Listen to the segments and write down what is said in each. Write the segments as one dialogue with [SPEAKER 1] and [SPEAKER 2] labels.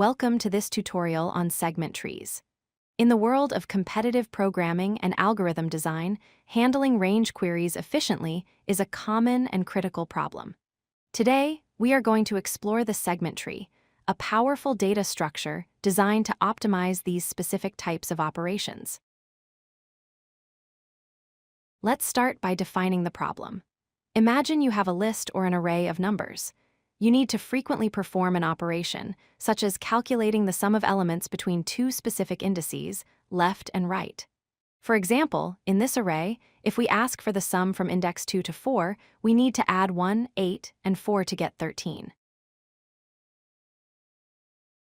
[SPEAKER 1] Welcome to this tutorial on segment trees. In the world of competitive programming and algorithm design, handling range queries efficiently is a common and critical problem. Today, we are going to explore the segment tree, a powerful data structure designed to optimize these specific types of operations. Let's start by defining the problem. Imagine you have a list or an array of numbers. You need to frequently perform an operation, such as calculating the sum of elements between two specific indices, left and right. For example, in this array, if we ask for the sum from index 2 to 4, we need to add 1, 8, and 4 to get 13.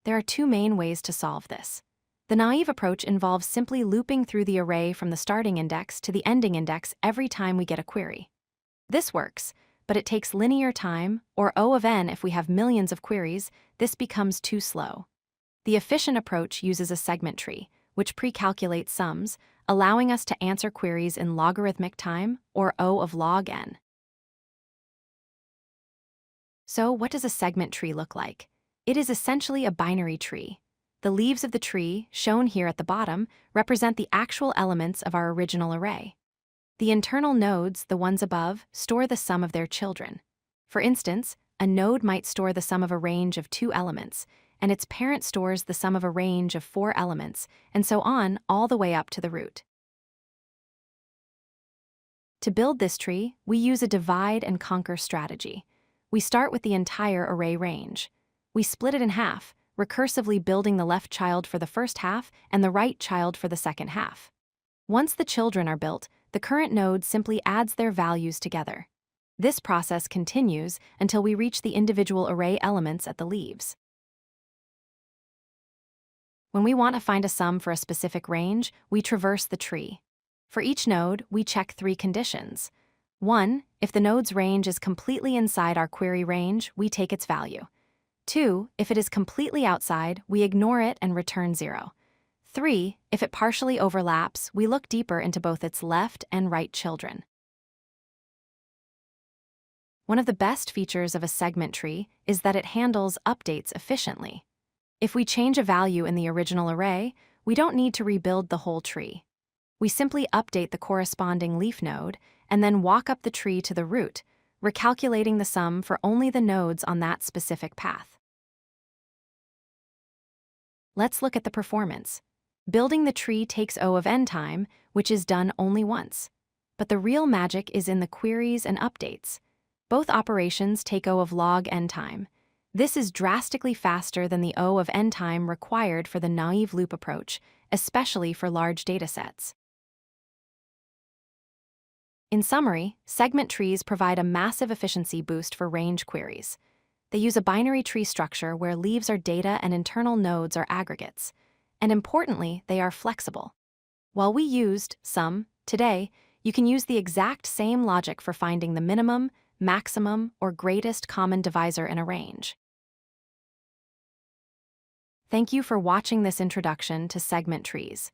[SPEAKER 1] There are two main ways to solve this. The naive approach involves simply looping through the array from the starting index to the ending index every time we get a query. This works, but it takes linear time, or O of n if we have millions of queries. This becomes too slow. The efficient approach uses a segment tree, which pre-calculates sums, allowing us to answer queries in logarithmic time, or O of log n. So what does a segment tree look like? It is essentially a binary tree. The leaves of the tree, shown here at the bottom, represent the actual elements of our original array. The internal nodes, the ones above, store the sum of their children. For instance, a node might store the sum of a range of 2 elements, and its parent stores the sum of a range of 4 elements, and so on all the way up to the root. To build this tree, we use a divide and conquer strategy. We start with the entire array range. We split it in half, recursively building the left child for the first half and the right child for the second half. Once the children are built, the current node simply adds their values together. This process continues until we reach the individual array elements at the leaves. When we want to find a sum for a specific range, we traverse the tree. For each node, we check 3 conditions. 1. If the node's range is completely inside our query range, we take its value. 2. If it is completely outside, we ignore it and return 0. 3. If it partially overlaps, we look deeper into both its left and right children. One of the best features of a segment tree is that it handles updates efficiently. If we change a value in the original array, we don't need to rebuild the whole tree. We simply update the corresponding leaf node and then walk up the tree to the root, recalculating the sum for only the nodes on that specific path. Let's look at the performance. Building the tree takes O of n time, which is done only once. But the real magic is in the queries and updates. Both operations take O of log n time. This is drastically faster than the O of n time required for the naive loop approach, especially for large datasets. In summary, segment trees provide a massive efficiency boost for range queries. They use a binary tree structure where leaves are data and internal nodes are aggregates. And importantly, they are flexible. While we used sum, today, you can use the exact same logic for finding the minimum, maximum, or greatest common divisor in a range. Thank you for watching this introduction to segment trees.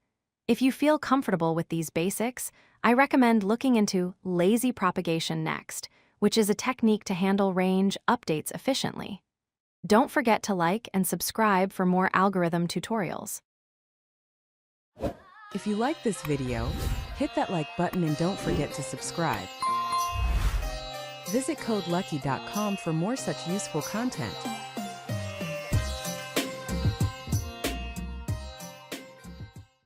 [SPEAKER 1] If you feel comfortable with these basics, I recommend looking into lazy propagation next, which is a technique to handle range updates efficiently. Don't forget to like and subscribe for more algorithm tutorials.
[SPEAKER 2] If you like this video, hit that like button and don't forget to subscribe. Visit codelucky.com for more such useful content.